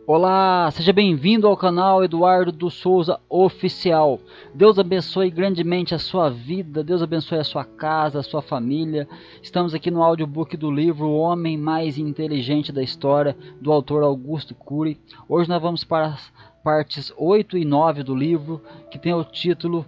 Olá, seja bem-vindo ao canal Eduardo do Souza Oficial. Deus abençoe grandemente a sua vida, Deus abençoe a sua casa, a sua família. Estamos aqui no audiobook do livro O Homem Mais Inteligente da História, do autor Augusto Cury. Hoje nós vamos para as partes 8 e 9 do livro, que tem o título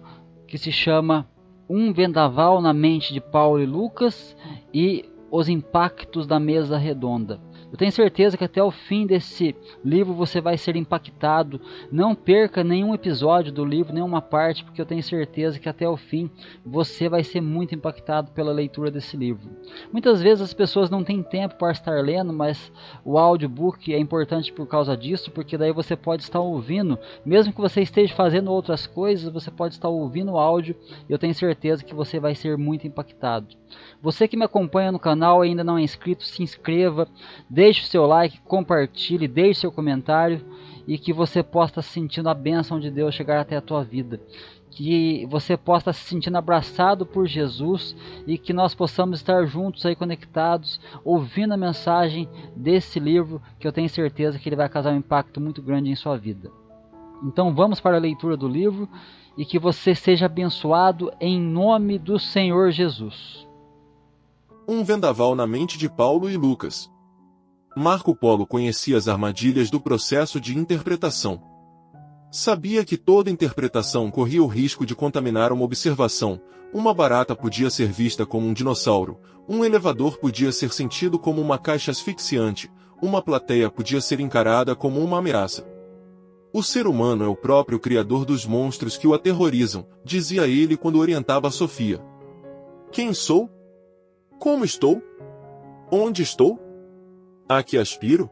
que se chama Um Vendaval na Mente de Paulo e Lucas e os Impactos da Mesa Redonda. Eu tenho certeza que até o fim desse livro você vai ser impactado. Não perca nenhum episódio do livro, nenhuma parte, porque eu tenho certeza que até o fim você vai ser muito impactado pela leitura desse livro. Muitas vezes as pessoas não têm tempo para estar lendo, mas o audiobook é importante por causa disso, porque daí você pode estar ouvindo, mesmo que você esteja fazendo outras coisas, você pode estar ouvindo o áudio e eu tenho certeza que você vai ser muito impactado. Você que me acompanha no canal e ainda não é inscrito, se inscreva, deixe o seu like, compartilhe, deixe seu comentário e que você possa estar sentindo a bênção de Deus chegar até a tua vida. Que você possa estar se sentindo abraçado por Jesus e que nós possamos estar juntos aí conectados, ouvindo a mensagem desse livro, que eu tenho certeza que ele vai causar um impacto muito grande em sua vida. Então vamos para a leitura do livro e que você seja abençoado em nome do Senhor Jesus. Um vendaval na mente de Paulo e Lucas. Marco Polo conhecia as armadilhas do processo de interpretação. Sabia que toda interpretação corria o risco de contaminar uma observação. Uma barata podia ser vista como um dinossauro, um elevador podia ser sentido como uma caixa asfixiante, uma plateia podia ser encarada como uma ameaça. O ser humano é o próprio criador dos monstros que o aterrorizam, dizia ele quando orientava a Sofia. Quem sou? Como estou? Onde estou? A que aspiro?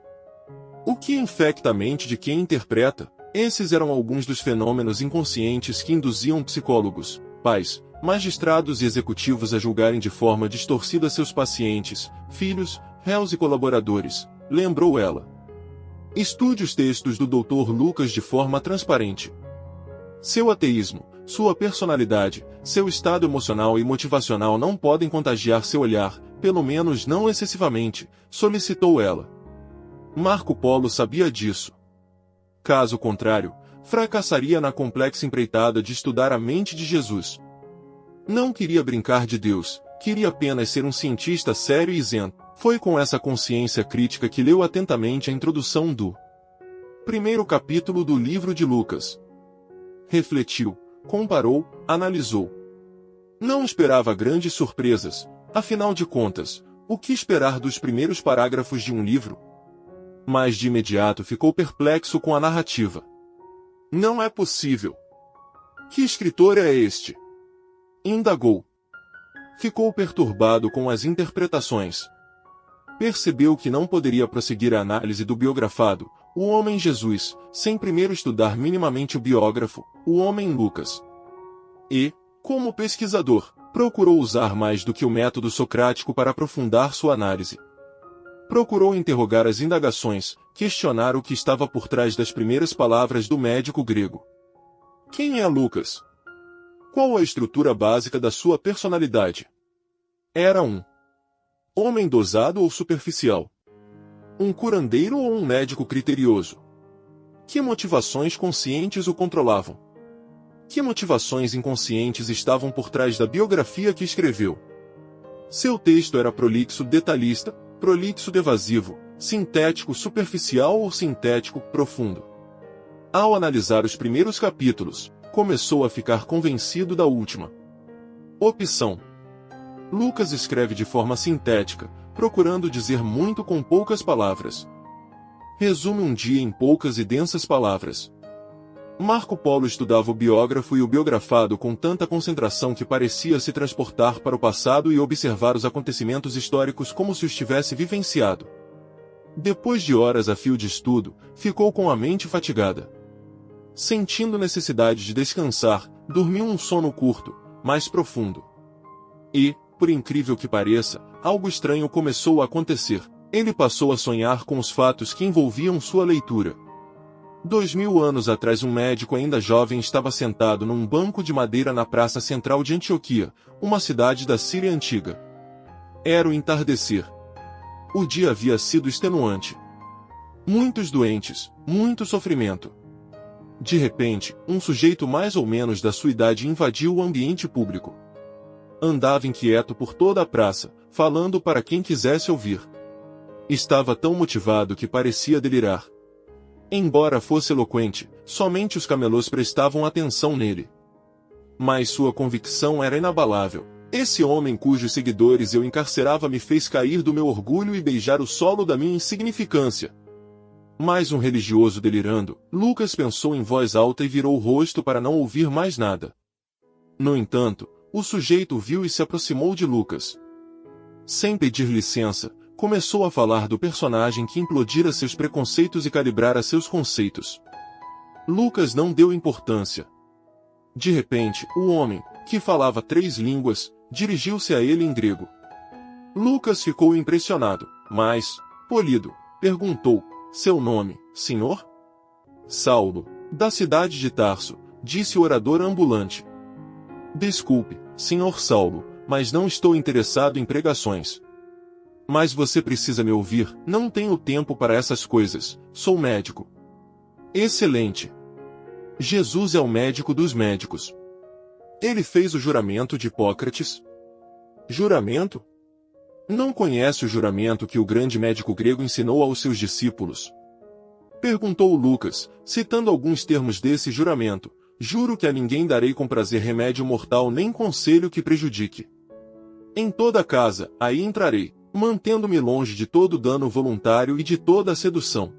O que infecta a mente de quem interpreta? Esses eram alguns dos fenômenos inconscientes que induziam psicólogos, pais, magistrados e executivos a julgarem de forma distorcida seus pacientes, filhos, réus e colaboradores, lembrou ela. Estude os textos do Dr. Lucas de forma transparente. Seu ateísmo, sua personalidade, seu estado emocional e motivacional não podem contagiar seu olhar, pelo menos não excessivamente, solicitou ela. Marco Polo sabia disso. Caso contrário, fracassaria na complexa empreitada de estudar a mente de Jesus. Não queria brincar de Deus, queria apenas ser um cientista sério e isento. Foi com essa consciência crítica que leu atentamente a introdução do primeiro capítulo do livro de Lucas. Refletiu, comparou, analisou. Não esperava grandes surpresas, afinal de contas, o que esperar dos primeiros parágrafos de um livro? Mas de imediato ficou perplexo com a narrativa. Não é possível. Que escritor é este? Indagou. Ficou perturbado com as interpretações. Percebeu que não poderia prosseguir a análise do biografado, o homem Jesus, sem primeiro estudar minimamente o biógrafo, o homem Lucas. E, como pesquisador, procurou usar mais do que o método socrático para aprofundar sua análise. Procurou interrogar as indagações, questionar o que estava por trás das primeiras palavras do médico grego. Quem é Lucas? Qual a estrutura básica da sua personalidade? Era um homem dosado ou superficial? Um curandeiro ou um médico criterioso? Que motivações conscientes o controlavam? Que motivações inconscientes estavam por trás da biografia que escreveu? Seu texto era prolixo detalhista, prolixo evasivo, sintético superficial ou sintético profundo? Ao analisar os primeiros capítulos, começou a ficar convencido da última opção. Lucas escreve de forma sintética, procurando dizer muito com poucas palavras. Resume um dia em poucas e densas palavras. Marco Polo estudava o biógrafo e o biografado com tanta concentração que parecia se transportar para o passado e observar os acontecimentos históricos como se os tivesse vivenciado. Depois de horas a fio de estudo, ficou com a mente fatigada. Sentindo necessidade de descansar, dormiu um sono curto, mas profundo. E, por incrível que pareça, algo estranho começou a acontecer. Ele passou a sonhar com os fatos que envolviam sua leitura. 2000 anos atrás um médico ainda jovem estava sentado num banco de madeira na praça central de Antioquia, uma cidade da Síria antiga. Era o entardecer. O dia havia sido extenuante. Muitos doentes, muito sofrimento. De repente, um sujeito mais ou menos da sua idade invadiu o ambiente público. Andava inquieto por toda a praça, falando para quem quisesse ouvir. Estava tão motivado que parecia delirar. Embora fosse eloquente, somente os camelôs prestavam atenção nele. Mas sua convicção era inabalável. Esse homem cujos seguidores eu encarcerava me fez cair do meu orgulho e beijar o solo da minha insignificância. Mais um religioso delirando, Lucas pensou em voz alta e virou o rosto para não ouvir mais nada. No entanto, o sujeito viu e se aproximou de Lucas. Sem pedir licença, começou a falar do personagem que implodira seus preconceitos e calibrara seus conceitos. Lucas não deu importância. De repente, o homem, que falava 3 línguas, dirigiu-se a ele em grego. Lucas ficou impressionado, mas, polido, perguntou: seu nome, senhor? Saulo, da cidade de Tarso, disse o orador ambulante. Desculpe, senhor Saulo, mas não estou interessado em pregações. Mas você precisa me ouvir, não tenho tempo para essas coisas, sou médico. Excelente. Jesus é o médico dos médicos. Ele fez o juramento de Hipócrates. Juramento? Não conhece o juramento que o grande médico grego ensinou aos seus discípulos? Perguntou Lucas, citando alguns termos desse juramento. Juro que a ninguém darei com prazer remédio mortal nem conselho que prejudique. Em toda casa, aí entrarei, mantendo-me longe de todo dano voluntário e de toda a sedução.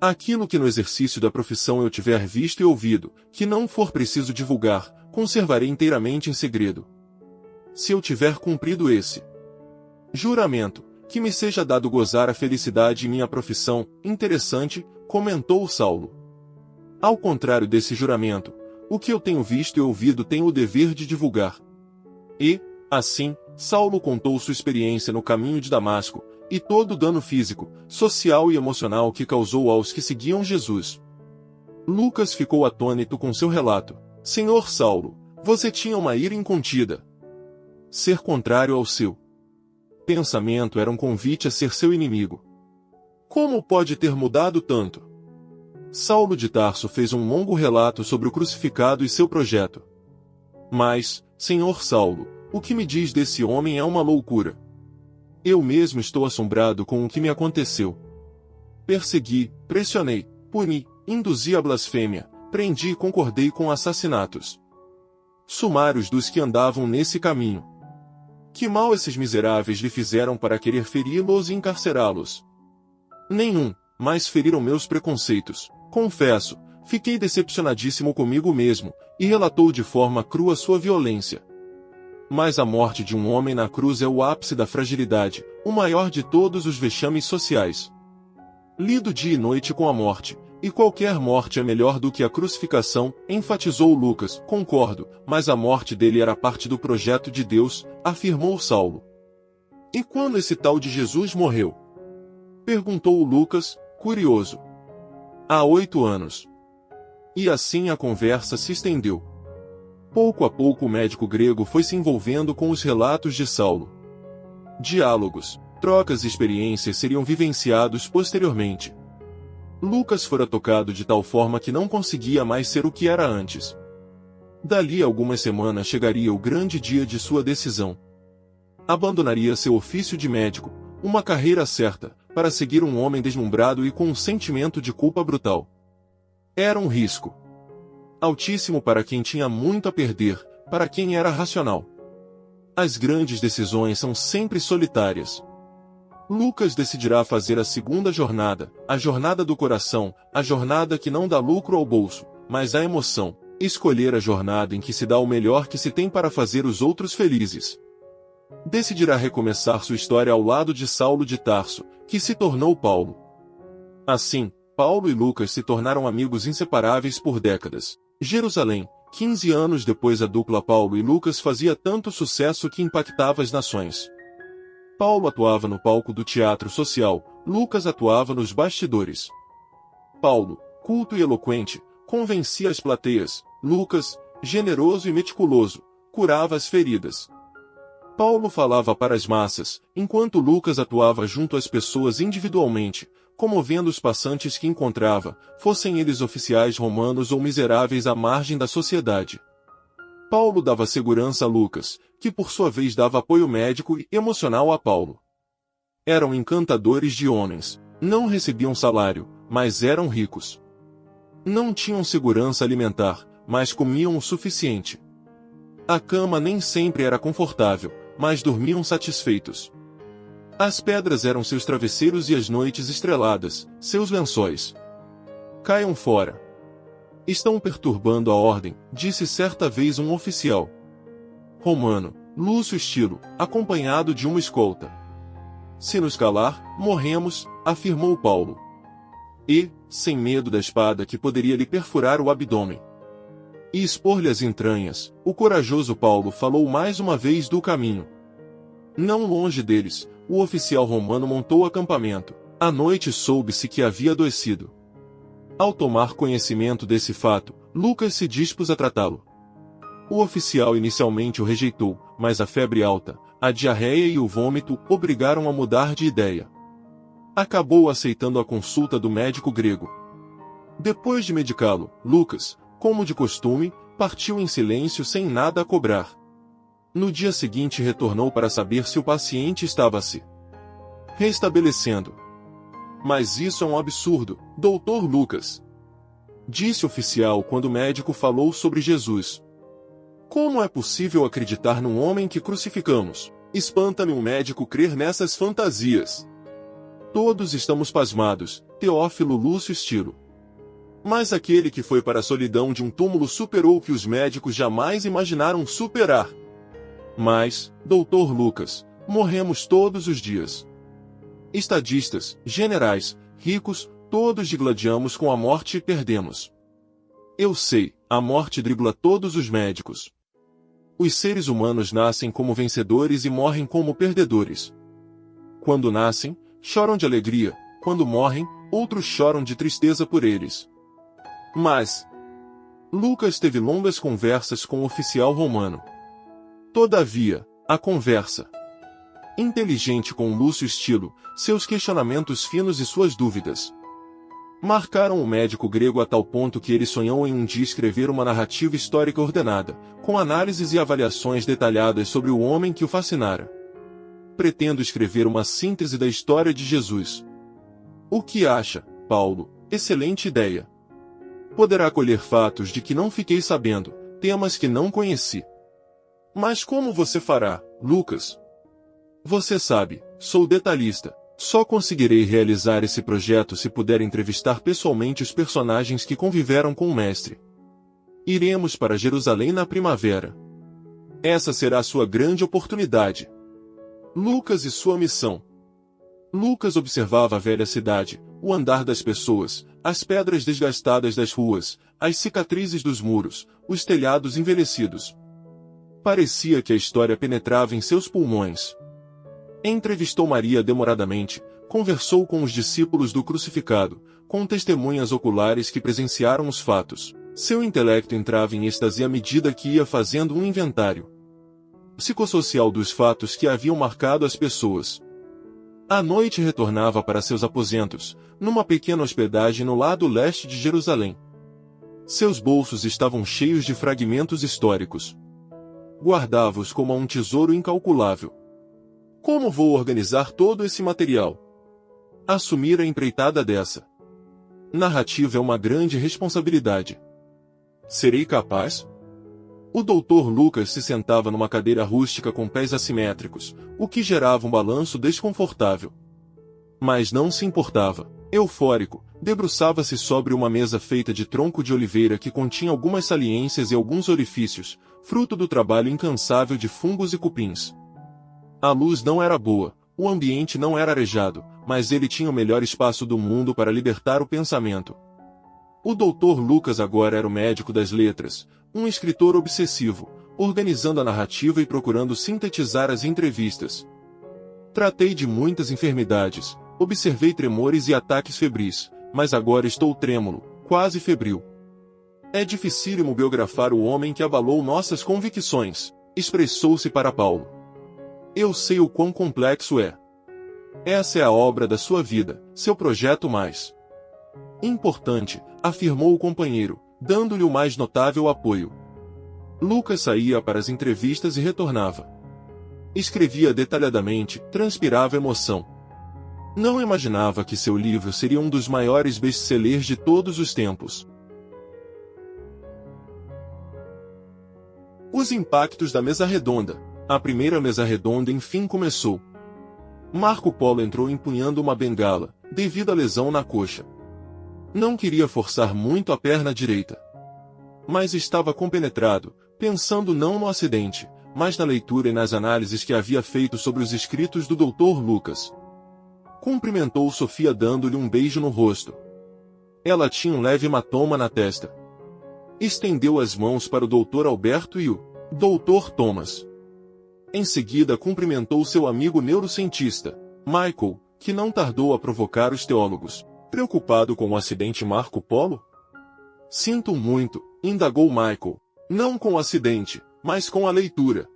Aquilo que no exercício da profissão eu tiver visto e ouvido, que não for preciso divulgar, conservarei inteiramente em segredo. Se eu tiver cumprido esse juramento, que me seja dado gozar a felicidade em minha profissão, interessante, comentou Saulo. Ao contrário desse juramento, o que eu tenho visto e ouvido tenho o dever de divulgar. E, assim, Saulo contou sua experiência no caminho de Damasco, e todo o dano físico, social e emocional que causou aos que seguiam Jesus. Lucas ficou atônito com seu relato. Senhor Saulo, você tinha uma ira incontida. Ser contrário ao seu pensamento era um convite a ser seu inimigo. Como pode ter mudado tanto? Saulo de Tarso fez um longo relato sobre o crucificado e seu projeto. Mas, senhor Saulo, o que me diz desse homem é uma loucura. Eu mesmo estou assombrado com o que me aconteceu. Persegui, pressionei, puni, induzi a blasfêmia, prendi e concordei com assassinatos sumários dos que andavam nesse caminho. Que mal esses miseráveis lhe fizeram para querer feri-los e encarcerá-los? Nenhum, mas feriram meus preconceitos. Confesso, fiquei decepcionadíssimo comigo mesmo, e relatou de forma crua sua violência. Mas a morte de um homem na cruz é o ápice da fragilidade, o maior de todos os vexames sociais. Lido dia e noite com a morte, e qualquer morte é melhor do que a crucificação, enfatizou Lucas. Concordo, mas a morte dele era parte do projeto de Deus, afirmou Saulo. E quando esse tal de Jesus morreu? Perguntou Lucas, curioso. Há 8 anos. E assim a conversa se estendeu. Pouco a pouco o médico grego foi se envolvendo com os relatos de Saulo. Diálogos, trocas e experiências seriam vivenciados posteriormente. Lucas fora tocado de tal forma que não conseguia mais ser o que era antes. Dali a algumas semanas chegaria o grande dia de sua decisão. Abandonaria seu ofício de médico, uma carreira certa, para seguir um homem deslumbrado e com um sentimento de culpa brutal. Era um risco altíssimo para quem tinha muito a perder, para quem era racional. As grandes decisões são sempre solitárias. Lucas decidirá fazer a segunda jornada, a jornada do coração, a jornada que não dá lucro ao bolso, mas à emoção. Escolher a jornada em que se dá o melhor que se tem para fazer os outros felizes. Decidirá recomeçar sua história ao lado de Saulo de Tarso, que se tornou Paulo. Assim, Paulo e Lucas se tornaram amigos inseparáveis por décadas. Jerusalém, 15 anos depois a dupla Paulo e Lucas fazia tanto sucesso que impactava as nações. Paulo atuava no palco do teatro social, Lucas atuava nos bastidores. Paulo, culto e eloquente, convencia as plateias. Lucas, generoso e meticuloso, curava as feridas. Paulo falava para as massas, enquanto Lucas atuava junto às pessoas individualmente, comovendo os passantes que encontrava, fossem eles oficiais romanos ou miseráveis à margem da sociedade. Paulo dava segurança a Lucas, que por sua vez dava apoio médico e emocional a Paulo. Eram encantadores de homens, não recebiam salário, mas eram ricos. Não tinham segurança alimentar, mas comiam o suficiente. A cama nem sempre era confortável, mas dormiam satisfeitos. As pedras eram seus travesseiros e as noites estreladas, seus lençóis. Caiam fora. Estão perturbando a ordem, disse certa vez um oficial romano, Lúcio Estilo, acompanhado de uma escolta. Se nos calar, morremos, afirmou Paulo. E, sem medo da espada que poderia lhe perfurar o abdômen e expor-lhe as entranhas, o corajoso Paulo falou mais uma vez do caminho. Não longe deles, o oficial romano montou acampamento. À noite soube-se que havia adoecido. Ao tomar conhecimento desse fato, Lucas se dispôs a tratá-lo. O oficial inicialmente o rejeitou, mas a febre alta, a diarreia e o vômito obrigaram a mudar de ideia. Acabou aceitando a consulta do médico grego. Depois de medicá-lo, Lucas, como de costume, partiu em silêncio sem nada a cobrar. No dia seguinte retornou para saber se o paciente estava se restabelecendo. Mas isso é um absurdo, Dr. Lucas, disse o oficial quando o médico falou sobre Jesus. Como é possível acreditar num homem que crucificamos? Espanta-me um médico crer nessas fantasias. Todos estamos pasmados, Teófilo Lúcio Estilo. Mas aquele que foi para a solidão de um túmulo superou o que os médicos jamais imaginaram superar. Mas, Dr. Lucas, morremos todos os dias. Estadistas, generais, ricos, todos digladiamos com a morte e perdemos. Eu sei, a morte dribla todos os médicos. Os seres humanos nascem como vencedores e morrem como perdedores. Quando nascem, choram de alegria, quando morrem, outros choram de tristeza por eles. Mas Lucas teve longas conversas com o oficial romano. Todavia, a conversa inteligente com Lúcio Estilo, seus questionamentos finos e suas dúvidas, marcaram o médico grego a tal ponto que ele sonhou em um dia escrever uma narrativa histórica ordenada, com análises e avaliações detalhadas sobre o homem que o fascinara. Pretendo escrever uma síntese da história de Jesus. O que acha, Paulo? Excelente ideia. Poderá colher fatos de que não fiquei sabendo, temas que não conheci. Mas como você fará, Lucas? Você sabe, sou detalhista. Só conseguirei realizar esse projeto se puder entrevistar pessoalmente os personagens que conviveram com o mestre. Iremos para Jerusalém na primavera. Essa será sua grande oportunidade. Lucas e sua missão. Lucas observava a velha cidade, o andar das pessoas, as pedras desgastadas das ruas, as cicatrizes dos muros, os telhados envelhecidos. Parecia que a história penetrava em seus pulmões. Entrevistou Maria demoradamente, conversou com os discípulos do crucificado, com testemunhas oculares que presenciaram os fatos. Seu intelecto entrava em êxtase à medida que ia fazendo um inventário psicossocial dos fatos que haviam marcado as pessoas. À noite retornava para seus aposentos, numa pequena hospedagem no lado leste de Jerusalém. Seus bolsos estavam cheios de fragmentos históricos. Guardava-os como a um tesouro incalculável. Como vou organizar todo esse material? Assumir a empreitada dessa narrativa é uma grande responsabilidade. Serei capaz? O Dr. Lucas se sentava numa cadeira rústica com pés assimétricos, o que gerava um balanço desconfortável. Mas não se importava. Eufórico, debruçava-se sobre uma mesa feita de tronco de oliveira que continha algumas saliências e alguns orifícios, fruto do trabalho incansável de fungos e cupins. A luz não era boa, o ambiente não era arejado, mas ele tinha o melhor espaço do mundo para libertar o pensamento. O Dr. Lucas agora era o médico das letras, um escritor obsessivo, organizando a narrativa e procurando sintetizar as entrevistas. Tratei de muitas enfermidades, observei tremores e ataques febris, mas agora estou trêmulo, quase febril. É dificílimo biografar o homem que abalou nossas convicções, expressou-se para Paulo. Eu sei o quão complexo é. Essa é a obra da sua vida, seu projeto mais importante, afirmou o companheiro, dando-lhe o mais notável apoio. Lucas saía para as entrevistas e retornava. Escrevia detalhadamente, transpirava emoção. Não imaginava que seu livro seria um dos maiores best-sellers de todos os tempos. Os impactos da mesa redonda. A primeira mesa redonda enfim começou. Marco Polo entrou empunhando uma bengala, devido à lesão na coxa. Não queria forçar muito a perna direita. Mas estava compenetrado, pensando não no acidente, mas na leitura e nas análises que havia feito sobre os escritos do Dr. Lucas. Cumprimentou Sofia dando-lhe um beijo no rosto. Ela tinha um leve hematoma na testa. Estendeu as mãos para o Dr. Alberto e o Dr. Thomas. Em seguida cumprimentou seu amigo neurocientista, Michael, que não tardou a provocar os teólogos. Preocupado com o acidente Marco Polo? Sinto muito, indagou Michael. Não com o acidente, mas com a leitura.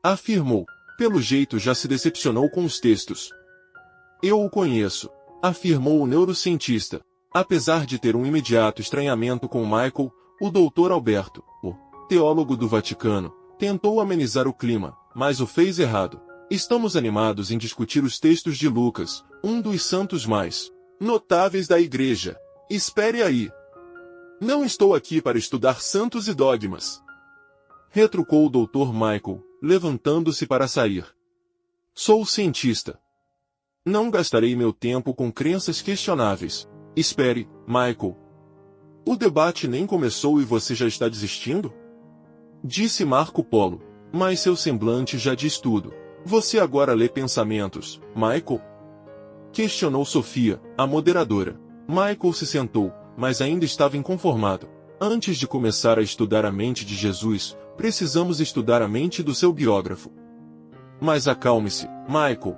Afirmou. Pelo jeito já se decepcionou com os textos. Eu o conheço, afirmou o neurocientista. Apesar de ter um imediato estranhamento com Michael, o Dr. Alberto, o teólogo do Vaticano, tentou amenizar o clima, mas o fez errado. Estamos animados em discutir os textos de Lucas, um dos santos mais notáveis da Igreja. Espere aí. Não estou aqui para estudar santos e dogmas. Retrucou o Dr. Michael, levantando-se para sair. Sou cientista. Não gastarei meu tempo com crenças questionáveis. Espere, Michael. O debate nem começou e você já está desistindo? Disse Marco Polo, mas seu semblante já diz tudo. Você agora lê pensamentos, Michael? Questionou Sofia, a moderadora. Michael se sentou, mas ainda estava inconformado. Antes de começar a estudar a mente de Jesus, precisamos estudar a mente do seu biógrafo. Mas acalme-se, Michael.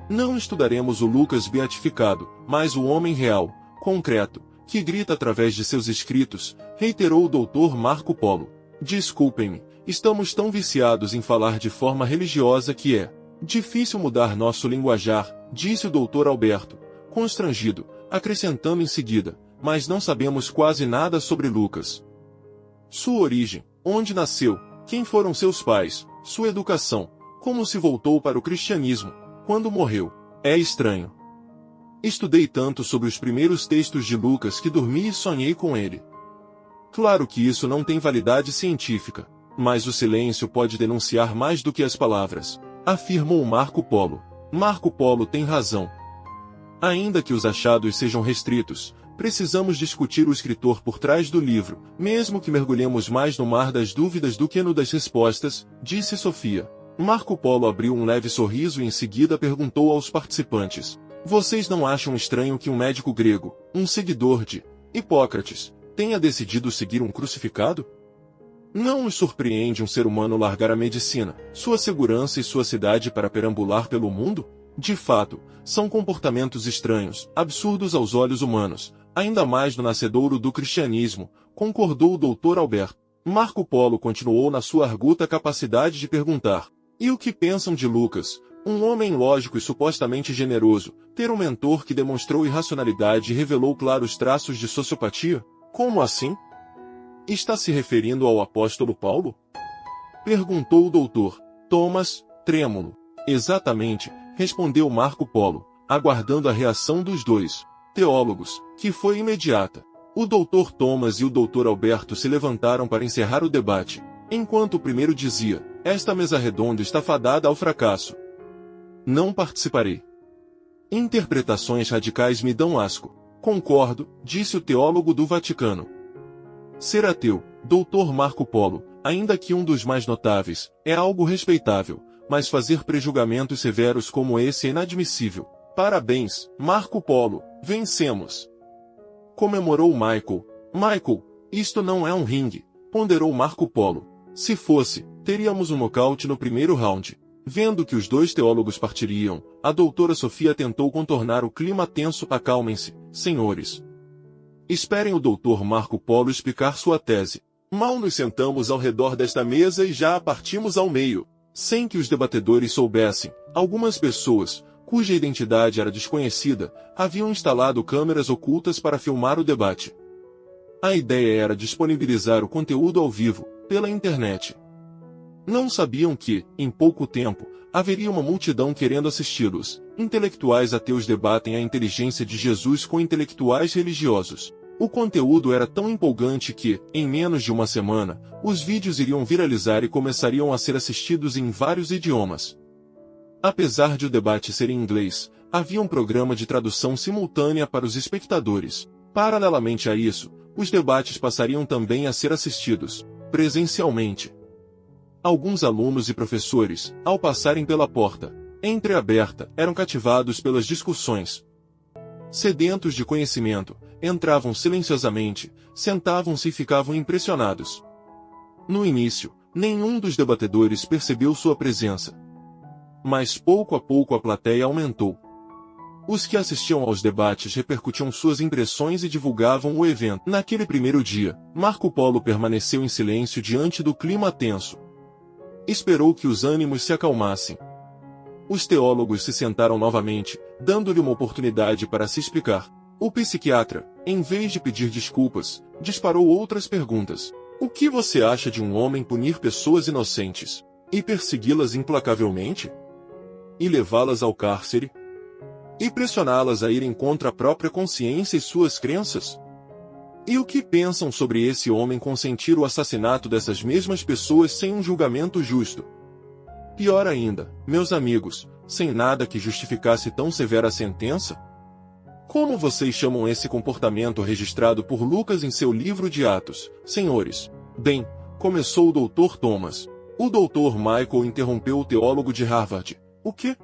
Não estudaremos o Lucas beatificado, mas o homem real, concreto, que grita através de seus escritos, reiterou o Dr. Marco Polo. Desculpem-me, estamos tão viciados em falar de forma religiosa que é difícil mudar nosso linguajar, disse o Dr. Alberto, constrangido, acrescentando em seguida, mas não sabemos quase nada sobre Lucas. Sua origem, onde nasceu, quem foram seus pais, sua educação, como se voltou para o cristianismo, quando morreu. É estranho. Estudei tanto sobre os primeiros textos de Lucas que dormi e sonhei com ele. Claro que isso não tem validade científica, mas o silêncio pode denunciar mais do que as palavras, afirmou Marco Polo. Marco Polo tem razão. Ainda que os achados sejam restritos, precisamos discutir o escritor por trás do livro, mesmo que mergulhemos mais no mar das dúvidas do que no das respostas, disse Sofia. Marco Polo abriu um leve sorriso e em seguida perguntou aos participantes: vocês não acham estranho que um médico grego, um seguidor de Hipócrates, tenha decidido seguir um crucificado? Não os surpreende um ser humano largar a medicina, sua segurança e sua cidade para perambular pelo mundo? De fato, são comportamentos estranhos, absurdos aos olhos humanos, ainda mais no nascedouro do cristianismo, concordou o Dr. Alberto. Marco Polo continuou na sua arguta capacidade de perguntar: e o que pensam de Lucas, um homem lógico e supostamente generoso, ter um mentor que demonstrou irracionalidade e revelou claros traços de sociopatia? Como assim? Está se referindo ao apóstolo Paulo? Perguntou o Dr. Thomas, trêmulo. Exatamente, respondeu Marco Polo, aguardando a reação dos dois teólogos, que foi imediata. O Dr. Thomas e o Dr. Alberto se levantaram para encerrar o debate, enquanto o primeiro dizia: esta mesa redonda está fadada ao fracasso. Não participarei. Interpretações radicais me dão asco. Concordo, disse o teólogo do Vaticano. Ser ateu, Dr. Marco Polo, ainda que um dos mais notáveis, é algo respeitável, mas fazer prejulgamentos severos como esse é inadmissível. Parabéns, Marco Polo, vencemos! Comemorou Michael. Michael, isto não é um ringue, ponderou Marco Polo. Se fosse, teríamos um nocaute no primeiro round. Vendo que os dois teólogos partiriam, a doutora Sofia tentou contornar o clima tenso. Acalmem-se, senhores. Esperem o Dr. Marco Polo explicar sua tese. Mal nos sentamos ao redor desta mesa e já a partimos ao meio. Sem que os debatedores soubessem, algumas pessoas, cuja identidade era desconhecida, haviam instalado câmeras ocultas para filmar o debate. A ideia era disponibilizar o conteúdo ao vivo, pela internet. Não sabiam que, em pouco tempo, haveria uma multidão querendo assisti-los. Intelectuais ateus debatem a inteligência de Jesus com intelectuais religiosos. O conteúdo era tão empolgante que, em menos de uma semana, os vídeos iriam viralizar e começariam a ser assistidos em vários idiomas. Apesar de o debate ser em inglês, havia um programa de tradução simultânea para os espectadores. Paralelamente a isso, os debates passariam também a ser assistidos, presencialmente. Alguns alunos e professores, ao passarem pela porta, entreaberta, eram cativados pelas discussões. Sedentos de conhecimento, entravam silenciosamente, sentavam-se e ficavam impressionados. No início, nenhum dos debatedores percebeu sua presença. Mas pouco a pouco a plateia aumentou. Os que assistiam aos debates repercutiam suas impressões e divulgavam o evento. Naquele primeiro dia, Marco Polo permaneceu em silêncio diante do clima tenso. Esperou que os ânimos se acalmassem. Os teólogos se sentaram novamente, dando-lhe uma oportunidade para se explicar. O psiquiatra, em vez de pedir desculpas, disparou outras perguntas. O que você acha de um homem punir pessoas inocentes e persegui-las implacavelmente? E levá-las ao cárcere? E pressioná-las a irem contra a própria consciência e suas crenças? E o que pensam sobre esse homem consentir o assassinato dessas mesmas pessoas sem um julgamento justo? Pior ainda, meus amigos, sem nada que justificasse tão severa sentença? Como vocês chamam esse comportamento registrado por Lucas em seu livro de Atos, senhores? Bem, começou o Dr. Thomas. O Dr. Michael interrompeu o teólogo de Harvard. O quê?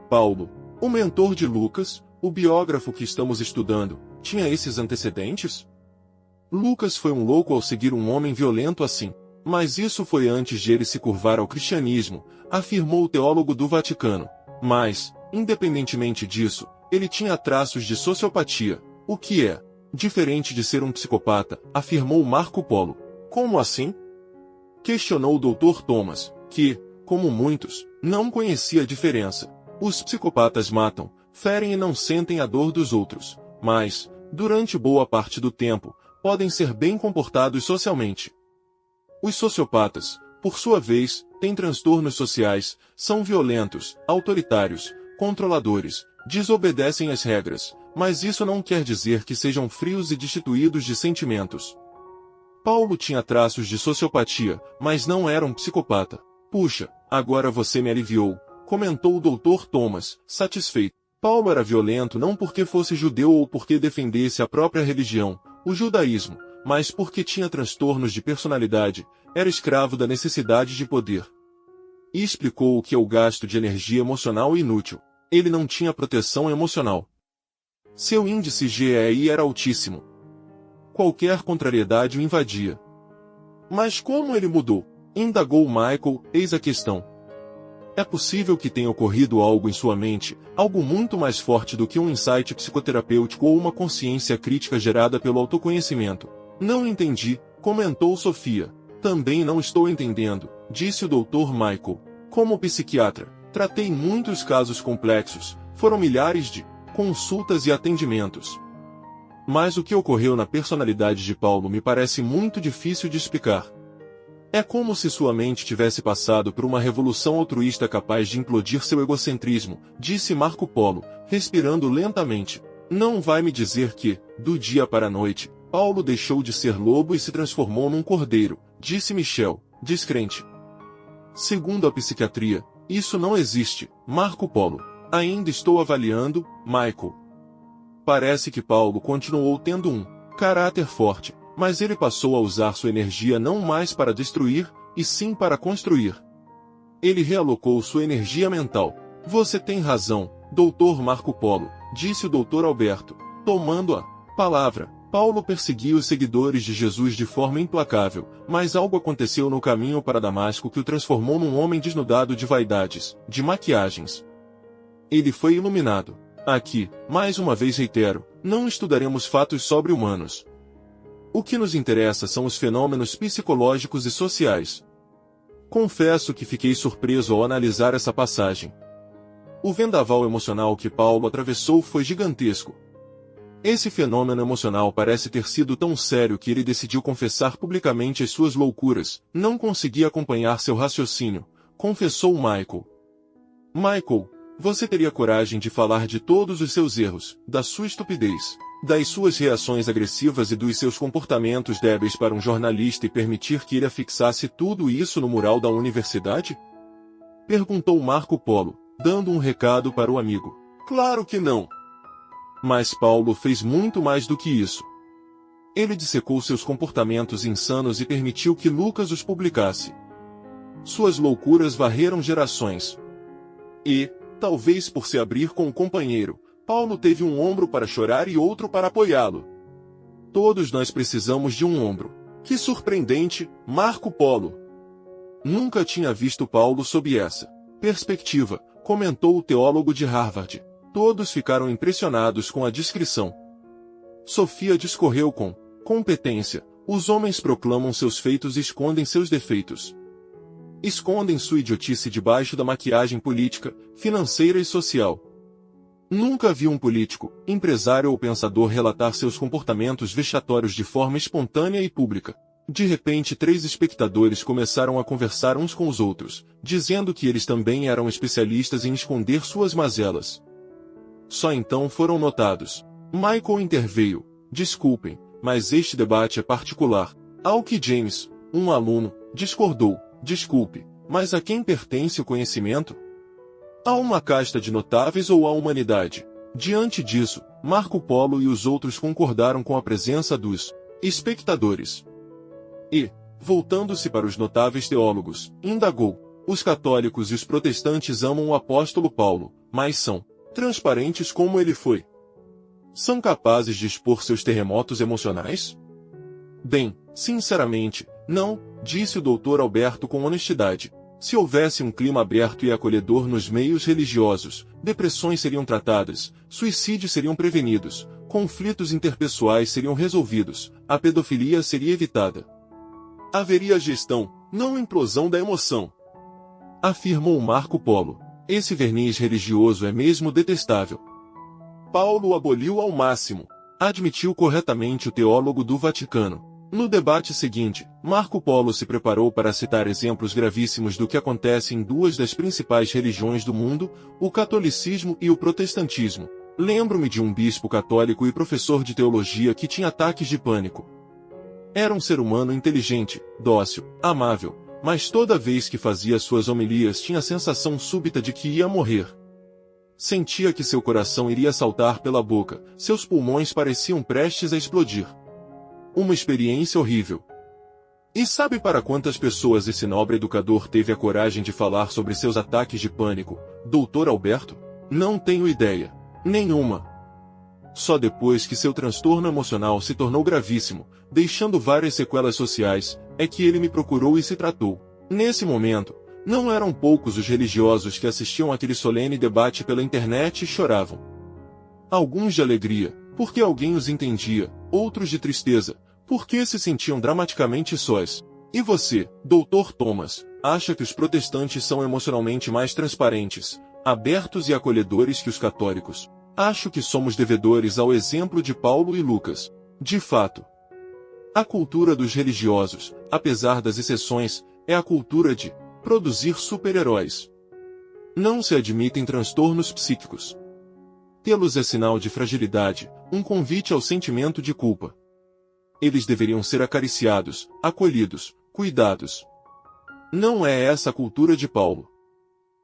Paulo, o mentor de Lucas, o biógrafo que estamos estudando, tinha esses antecedentes? Lucas foi um louco ao seguir um homem violento assim. Mas isso foi antes de ele se curvar ao cristianismo, afirmou o teólogo do Vaticano. Mas, independentemente disso, ele tinha traços de sociopatia, o que é diferente de ser um psicopata, afirmou Marco Polo. Como assim? Questionou o Dr. Thomas, que, como muitos, não conhecia a diferença. Os psicopatas matam, ferem e não sentem a dor dos outros, mas, durante boa parte do tempo, podem ser bem comportados socialmente. Os sociopatas, por sua vez, têm transtornos sociais, são violentos, autoritários, controladores, desobedecem às regras, mas isso não quer dizer que sejam frios e destituídos de sentimentos. Paulo tinha traços de sociopatia, mas não era um psicopata. Puxa, agora você me aliviou, comentou o Dr. Thomas, satisfeito. Paulo era violento não porque fosse judeu ou porque defendesse a própria religião, o judaísmo, mas porque tinha transtornos de personalidade, era escravo da necessidade de poder. E explicou o que é o gasto de energia emocional inútil. Ele não tinha proteção emocional. Seu índice GEI era altíssimo. Qualquer contrariedade o invadia. Mas como ele mudou? Indagou Michael, eis a questão. É possível que tenha ocorrido algo em sua mente, algo muito mais forte do que um insight psicoterapêutico ou uma consciência crítica gerada pelo autoconhecimento. Não entendi, comentou Sofia. Também não estou entendendo, disse o Dr. Michael. Como psiquiatra, tratei muitos casos complexos, foram milhares de consultas e atendimentos. Mas o que ocorreu na personalidade de Paulo me parece muito difícil de explicar. É como se sua mente tivesse passado por uma revolução altruísta capaz de implodir seu egocentrismo, disse Marco Polo, respirando lentamente. Não vai me dizer que, do dia para a noite, Paulo deixou de ser lobo e se transformou num cordeiro, disse Michel, descrente. Segundo a psiquiatria, isso não existe, Marco Polo. Ainda estou avaliando, Michael. Parece que Paulo continuou tendo um caráter forte, mas ele passou a usar sua energia não mais para destruir, e sim para construir. Ele realocou sua energia mental. Você tem razão, Dr. Marco Polo, disse o Dr. Alberto, tomando a palavra. Paulo perseguia os seguidores de Jesus de forma implacável, mas algo aconteceu no caminho para Damasco que o transformou num homem desnudado de vaidades, de maquiagens. Ele foi iluminado. Aqui, mais uma vez reitero, não estudaremos fatos sobre-humanos. O que nos interessa são os fenômenos psicológicos e sociais. Confesso que fiquei surpreso ao analisar essa passagem. O vendaval emocional que Paulo atravessou foi gigantesco. Esse fenômeno emocional parece ter sido tão sério que ele decidiu confessar publicamente as suas loucuras. Não conseguia acompanhar seu raciocínio, confessou Michael. Michael, você teria coragem de falar de todos os seus erros, da sua estupidez, das suas reações agressivas e dos seus comportamentos débeis para um jornalista e permitir que ele afixasse tudo isso no mural da universidade? Perguntou Marco Polo, dando um recado para o amigo. Claro que não. Mas Paulo fez muito mais do que isso. Ele dissecou seus comportamentos insanos e permitiu que Lucas os publicasse. Suas loucuras varreram gerações. E, talvez por se abrir com o companheiro, Paulo teve um ombro para chorar e outro para apoiá-lo. Todos nós precisamos de um ombro. Que surpreendente, Marco Polo! Nunca tinha visto Paulo sob essa perspectiva, comentou o teólogo de Harvard. Todos ficaram impressionados com a descrição. Sofia discorreu com competência. Os homens proclamam seus feitos e escondem seus defeitos. Escondem sua idiotice debaixo da maquiagem política, financeira e social. Nunca vi um político, empresário ou pensador relatar seus comportamentos vexatórios de forma espontânea e pública. De repente 3 espectadores começaram a conversar uns com os outros, dizendo que eles também eram especialistas em esconder suas mazelas. Só então foram notados. Michael interveio. Desculpem, mas este debate é particular. Ao que James, um aluno, discordou. Desculpe, mas a quem pertence o conhecimento? A uma casta de notáveis ou à humanidade? Diante disso, Marco Polo e os outros concordaram com a presença dos espectadores. E, voltando-se para os notáveis teólogos, indagou. Os católicos e os protestantes amam o apóstolo Paulo, mas são transparentes como ele foi. São capazes de expor seus terremotos emocionais? Bem, sinceramente, não, disse o Dr. Alberto com honestidade. Se houvesse um clima aberto e acolhedor nos meios religiosos, depressões seriam tratadas, suicídios seriam prevenidos, conflitos interpessoais seriam resolvidos, a pedofilia seria evitada. Haveria gestão, não implosão da emoção. Afirmou Marco Polo. Esse verniz religioso é mesmo detestável. Paulo o aboliu ao máximo, admitiu corretamente o teólogo do Vaticano. No debate seguinte, Marco Polo se preparou para citar exemplos gravíssimos do que acontece em 2 das principais religiões do mundo, o catolicismo e o protestantismo. Lembro-me de um bispo católico e professor de teologia que tinha ataques de pânico. Era um ser humano inteligente, dócil, amável, mas toda vez que fazia suas homilias tinha a sensação súbita de que ia morrer. Sentia que seu coração iria saltar pela boca, seus pulmões pareciam prestes a explodir. Uma experiência horrível. E sabe para quantas pessoas esse nobre educador teve a coragem de falar sobre seus ataques de pânico, Dr. Alberto? Não tenho ideia. Nenhuma. Só depois que seu transtorno emocional se tornou gravíssimo, deixando várias sequelas sociais, é que ele me procurou e se tratou. Nesse momento, não eram poucos os religiosos que assistiam àquele solene debate pela internet e choravam. Alguns de alegria, porque alguém os entendia, outros de tristeza, porque se sentiam dramaticamente sós. E você, Dr. Thomas, acha que os protestantes são emocionalmente mais transparentes, abertos e acolhedores que os católicos? Acho que somos devedores ao exemplo de Paulo e Lucas. De fato, a cultura dos religiosos, apesar das exceções, é a cultura de produzir super-heróis. Não se admitem transtornos psíquicos. Tê-los é sinal de fragilidade, um convite ao sentimento de culpa. Eles deveriam ser acariciados, acolhidos, cuidados. Não é essa a cultura de Paulo.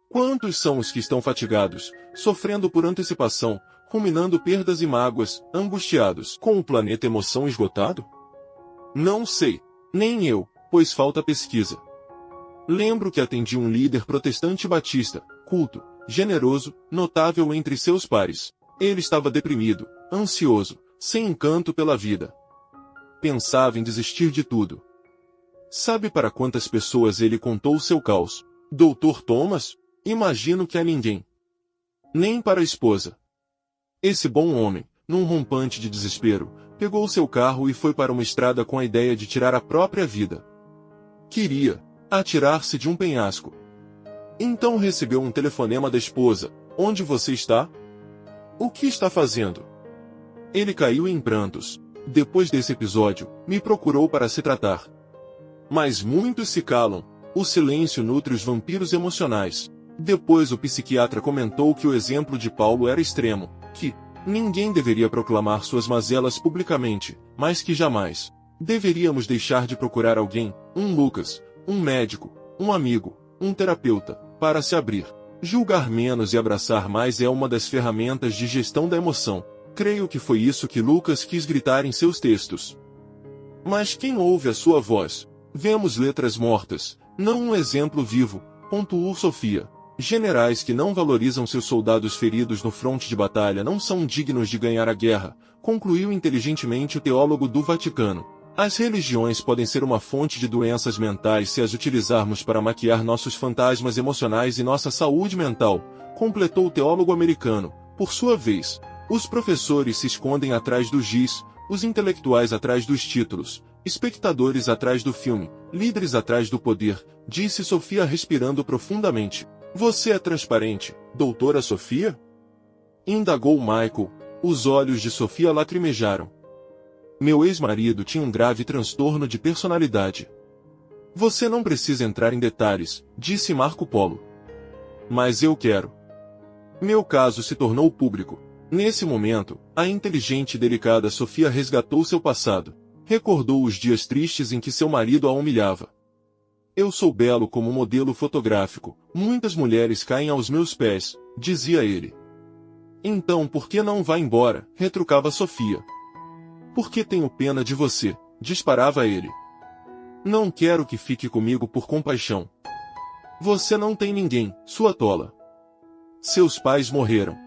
Quantos são os que estão fatigados, sofrendo por antecipação, ruminando perdas e mágoas, angustiados, com o planeta emoção esgotado? Não sei, nem eu, pois falta pesquisa. Lembro que atendi um líder protestante batista, culto, generoso, notável entre seus pares. Ele estava deprimido, ansioso, sem encanto pela vida. Pensava em desistir de tudo. Sabe para quantas pessoas ele contou seu caos? Dr. Thomas? Imagino que a ninguém. Nem para a esposa. Esse bom homem, num rompante de desespero, pegou seu carro e foi para uma estrada com a ideia de tirar a própria vida. Queria atirar-se de um penhasco. Então recebeu um telefonema da esposa. Onde você está? O que está fazendo? Ele caiu em prantos. Depois desse episódio, me procurou para se tratar. Mas muitos se calam. O silêncio nutre os vampiros emocionais. Depois o psiquiatra comentou que o exemplo de Paulo era extremo, que ninguém deveria proclamar suas mazelas publicamente, mas que jamais deveríamos deixar de procurar alguém, um Lucas, um médico, um amigo, um terapeuta, para se abrir. Julgar menos e abraçar mais é uma das ferramentas de gestão da emoção. Creio que foi isso que Lucas quis gritar em seus textos. Mas quem ouve a sua voz? Vemos letras mortas, não um exemplo vivo, pontuou Sofia. Generais que não valorizam seus soldados feridos no fronte de batalha não são dignos de ganhar a guerra, concluiu inteligentemente o teólogo do Vaticano. As religiões podem ser uma fonte de doenças mentais se as utilizarmos para maquiar nossos fantasmas emocionais e nossa saúde mental, completou o teólogo americano. Por sua vez, os professores se escondem atrás do giz, os intelectuais atrás dos títulos, espectadores atrás do filme, líderes atrás do poder, disse Sofia respirando profundamente. Você é transparente, doutora Sofia? Indagou Michael. Os olhos de Sofia lacrimejaram. Meu ex-marido tinha um grave transtorno de personalidade. Você não precisa entrar em detalhes, disse Marco Polo. Mas eu quero. Meu caso se tornou público. Nesse momento, a inteligente e delicada Sofia resgatou seu passado. Recordou os dias tristes em que seu marido a humilhava. Eu sou belo como modelo fotográfico, muitas mulheres caem aos meus pés, dizia ele. Então por que não vai embora, retrucava Sofia. Porque tenho pena de você, disparava ele. Não quero que fique comigo por compaixão. Você não tem ninguém, sua tola. Seus pais morreram.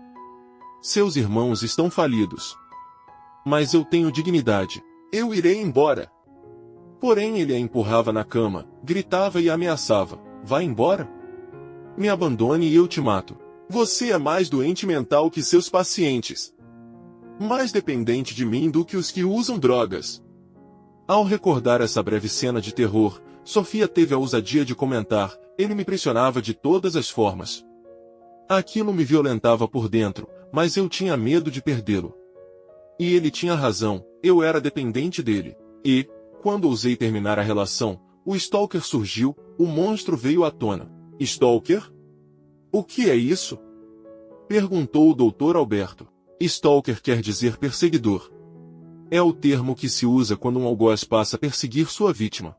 Seus irmãos estão falidos. Mas eu tenho dignidade. Eu irei embora. Porém ele a empurrava na cama, gritava e ameaçava. Vai embora? Me abandone e eu te mato. Você é mais doente mental que seus pacientes. Mais dependente de mim do que os que usam drogas. Ao recordar essa breve cena de terror, Sofia teve a ousadia de comentar, ele me pressionava de todas as formas. Aquilo me violentava por dentro, mas eu tinha medo de perdê-lo. E ele tinha razão, eu era dependente dele. E, quando ousei terminar a relação, o Stalker surgiu, o monstro veio à tona. Stalker? O que é isso? Perguntou o Dr. Alberto. Stalker quer dizer perseguidor. É o termo que se usa quando um algoz passa a perseguir sua vítima.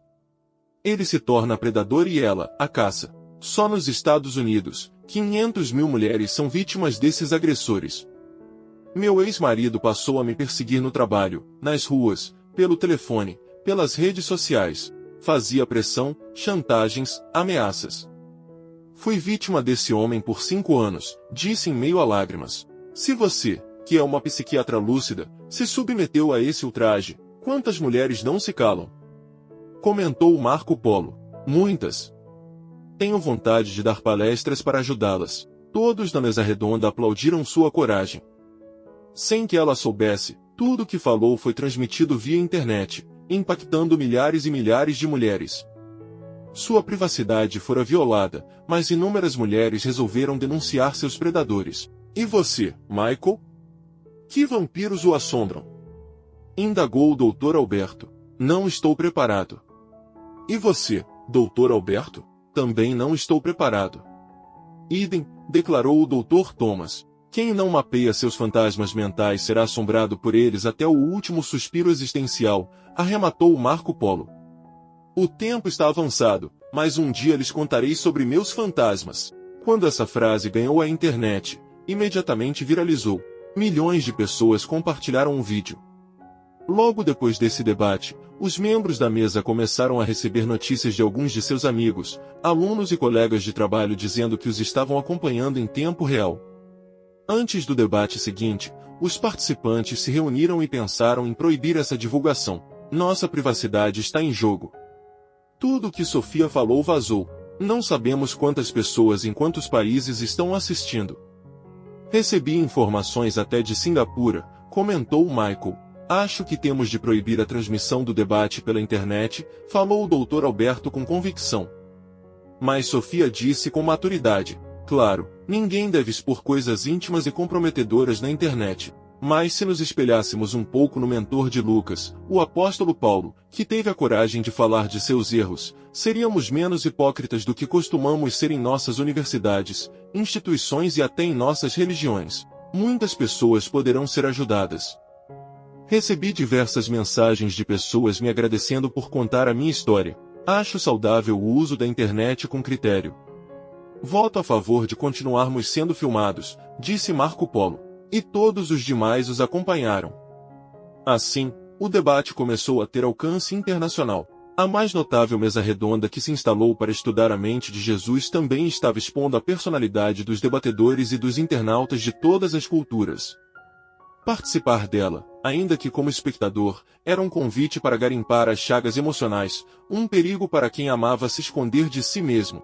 Ele se torna predador e ela, a caça. Só nos Estados Unidos, 500.000 mulheres são vítimas desses agressores. Meu ex-marido passou a me perseguir no trabalho, nas ruas, pelo telefone, pelas redes sociais. Fazia pressão, chantagens, ameaças. Fui vítima desse homem por 5 anos, disse em meio a lágrimas. Se você, que é uma psiquiatra lúcida, se submeteu a esse ultraje, quantas mulheres não se calam? Comentou Marco Polo. Muitas. Tenho vontade de dar palestras para ajudá-las. Todos na mesa redonda aplaudiram sua coragem. Sem que ela soubesse, tudo o que falou foi transmitido via internet, impactando milhares e milhares de mulheres. Sua privacidade fora violada, mas inúmeras mulheres resolveram denunciar seus predadores. E você, Michael? Que vampiros o assombram? Indagou o Dr. Alberto. Não estou preparado. E você, Dr. Alberto? Também não estou preparado. Idem, declarou o Dr. Thomas. Quem não mapeia seus fantasmas mentais será assombrado por eles até o último suspiro existencial, arrematou Marco Polo. O tempo está avançado, mas um dia lhes contarei sobre meus fantasmas. Quando essa frase ganhou a internet, imediatamente viralizou. Milhões de pessoas compartilharam o vídeo. Logo depois desse debate, os membros da mesa começaram a receber notícias de alguns de seus amigos, alunos e colegas de trabalho dizendo que os estavam acompanhando em tempo real. Antes do debate seguinte, os participantes se reuniram e pensaram em proibir essa divulgação. Nossa privacidade está em jogo. Tudo o que Sofia falou vazou. Não sabemos quantas pessoas em quantos países estão assistindo. Recebi informações até de Singapura, comentou Michael. Acho que temos de proibir a transmissão do debate pela internet, falou o Dr. Alberto com convicção. Mas Sofia disse com maturidade. Claro, Ninguém deve expor coisas íntimas e comprometedoras na internet. Mas se nos espelhássemos um pouco no mentor de Lucas, o apóstolo Paulo, que teve a coragem de falar de seus erros, seríamos menos hipócritas do que costumamos ser em nossas universidades, instituições e até em nossas religiões. Muitas pessoas poderão ser ajudadas. Recebi diversas mensagens de pessoas me agradecendo por contar a minha história. Acho saudável o uso da internet com critério. Voto a favor de continuarmos sendo filmados, disse Marco Polo. E todos os demais os acompanharam. Assim, o debate começou a ter alcance internacional. A mais notável mesa redonda que se instalou para estudar a mente de Jesus também estava expondo a personalidade dos debatedores e dos internautas de todas as culturas. Participar dela, ainda que como espectador, era um convite para garimpar as chagas emocionais, um perigo para quem amava se esconder de si mesmo.